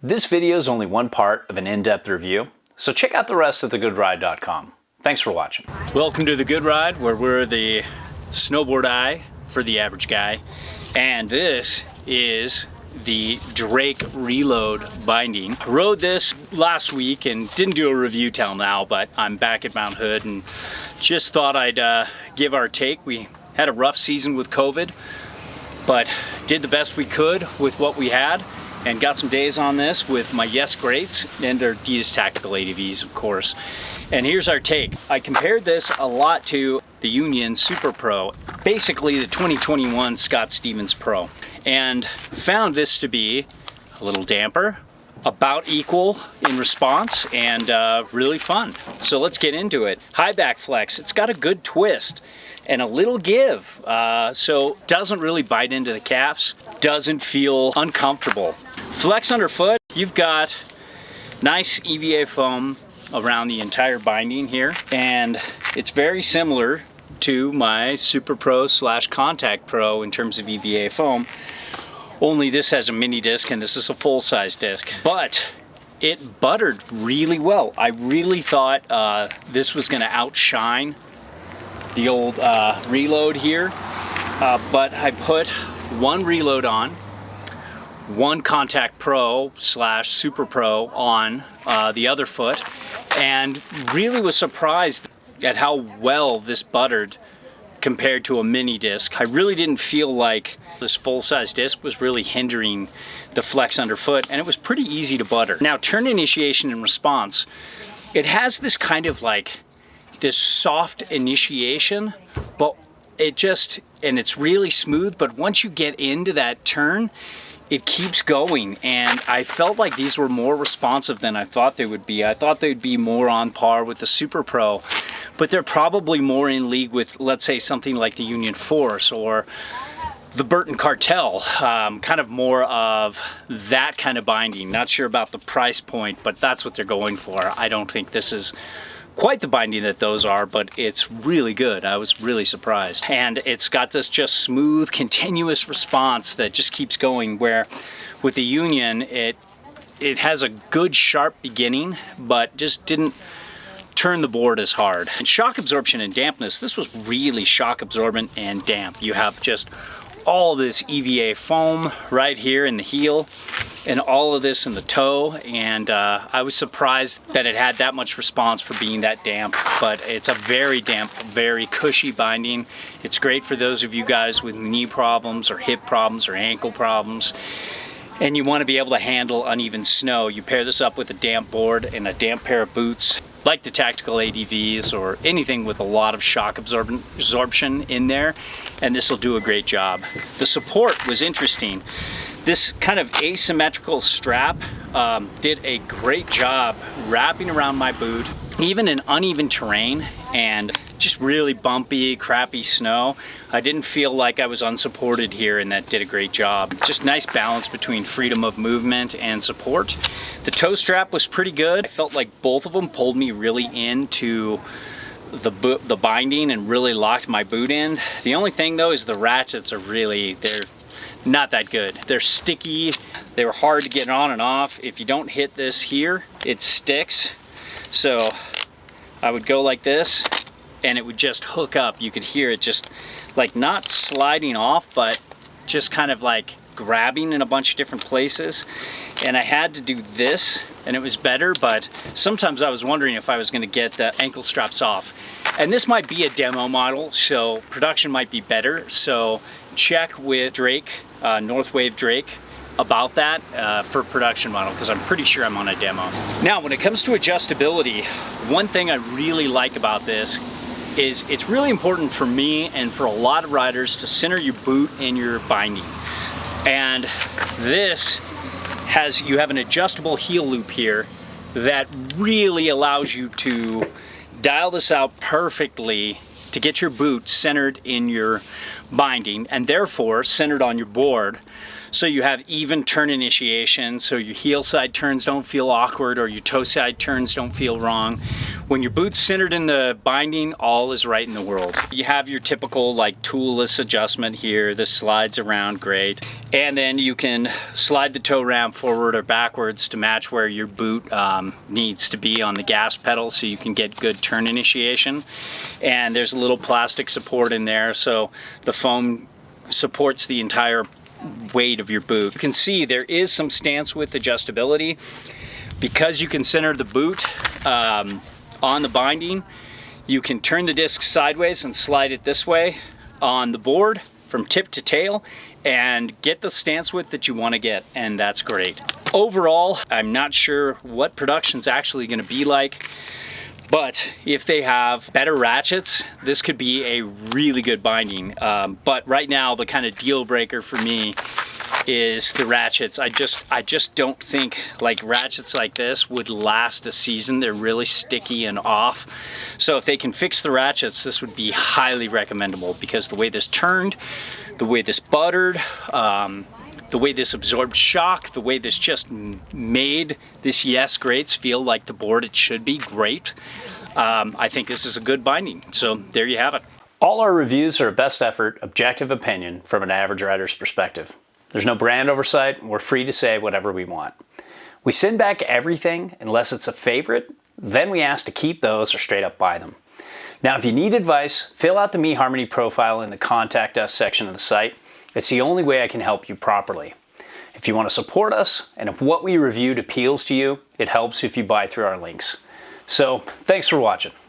This video is only one part of an in-depth review, so check out the rest at thegoodride.com. Thanks for watching. Welcome to The Good Ride, where we're the snowboard eye for the average guy. And this is the Drake Reload binding. I rode this last week and didn't do a review till now, but I'm back at Mount Hood and just thought I'd give our take. We had a rough season with COVID, but did the best we could with what we had and got some days on this with my Yes Greats and our Adidas Tactical ADVs, of course. And here's our take. I compared this a lot to the Union Super Pro, basically the 2021 Scott Stevens Pro, and found this to be a little damper, about equal in response, and really fun. So let's get into it. Highback Flex, it's got a good twist and a little give, so doesn't really bite into the calves, doesn't feel uncomfortable. Flex underfoot, you've got nice EVA foam around the entire binding here, and it's very similar to my Super Pro / Contact Pro in terms of EVA foam, only this has a mini disc and this is a full-size disc. But it buttered really well. I really thought this was going to outshine the old Reload here, but I put one Reload on, one Contact Pro / Super Pro on the other foot, and really was surprised at how well this buttered compared to a mini disc. I really didn't feel like this full-size disc was really hindering the flex underfoot, and it was pretty easy to butter. Now, turn initiation and response, it has this kind of like this soft initiation, but and it's really smooth, but once you get into that turn, it keeps going, and I felt like these were more responsive than I thought they would be. I thought they'd be more on par with the Super Pro, but they're probably more in league with, let's say, something like the Union Force or the Burton Cartel, kind of more of that kind of binding. Not sure about the price point, but that's what they're going for. I don't think this is quite the binding that those are, but it's really good. I was really surprised. And it's got this just smooth, continuous response that just keeps going, where with the Union, it has a good sharp beginning, but just didn't turn the board as hard. And shock absorption and dampness, this was really shock absorbent and damp. You have just all this EVA foam right here in the heel and all of this in the toe, and I was surprised that it had that much response for being that damp, but it's a very damp, very cushy binding. It's great for those of you guys with knee problems or hip problems or ankle problems, and you want to be able to handle uneven snow. You pair this up with a damp board and a damp pair of boots, like the tactical ADVs or anything with a lot of shock absorption in there, and this will do a great job. The support was interesting. This kind of asymmetrical strap did a great job wrapping around my boot, even in uneven terrain and just really bumpy, crappy snow. I didn't feel like I was unsupported here, and that did a great job. Just nice balance between freedom of movement and support. The toe strap was pretty good. I felt like both of them pulled me really into the binding and really locked my boot in. The only thing though is the ratchets are they're not that good. They're sticky. They were hard to get on and off. If you don't hit this here, it sticks. So I would go like this and it would just hook up. You could hear it just like not sliding off, but just kind of like grabbing in a bunch of different places. And I had to do this and it was better, but sometimes I was wondering if I was going to get the ankle straps off. And this might be a demo model, so production might be better. So check with Drake, Northwave Drake, about that for production model, because I'm pretty sure I'm on a demo. Now, when it comes to adjustability, one thing I really like about this is it's really important for me and for a lot of riders to center your boot in your binding. And this you have an adjustable heel loop here that really allows you to dial this out perfectly to get your boot centered in your binding and therefore centered on your board, so you have even turn initiation, so your heel side turns don't feel awkward or your toe side turns don't feel wrong. When your boot's centered in the binding, all is right in the world. You have your typical like toolless adjustment here. This slides around great. And then you can slide the toe ramp forward or backwards to match where your boot needs to be on the gas pedal, so you can get good turn initiation. And there's a little plastic support in there, so the foam supports the entire weight of your boot. You can see there is some stance width adjustability. Because you can center the boot on the binding, you can turn the disc sideways and slide it this way on the board from tip to tail and get the stance width that you want to get, and that's great. Overall, I'm not sure what production's actually going to be like, but if they have better ratchets, this could be a really good binding. But right now, the kind of deal breaker for me is the ratchets. I just don't think like ratchets like this would last a season. They're really sticky and off. So if they can fix the ratchets, this would be highly recommendable, because the way this turned, the way this buttered, the way this absorbed shock, the way this just made this Yes Greats feel like the board it should be great. I think this is a good binding. So there you have it. All our reviews are a best effort, objective opinion from an average rider's perspective. There's no brand oversight, and we're free to say whatever we want. We send back everything unless it's a favorite, then we ask to keep those or straight up buy them. Now, if you need advice, fill out the eHarmony profile in the Contact Us section of the site. It's the only way I can help you properly. If you want to support us, and if what we reviewed appeals to you, it helps if you buy through our links. So, thanks for watching.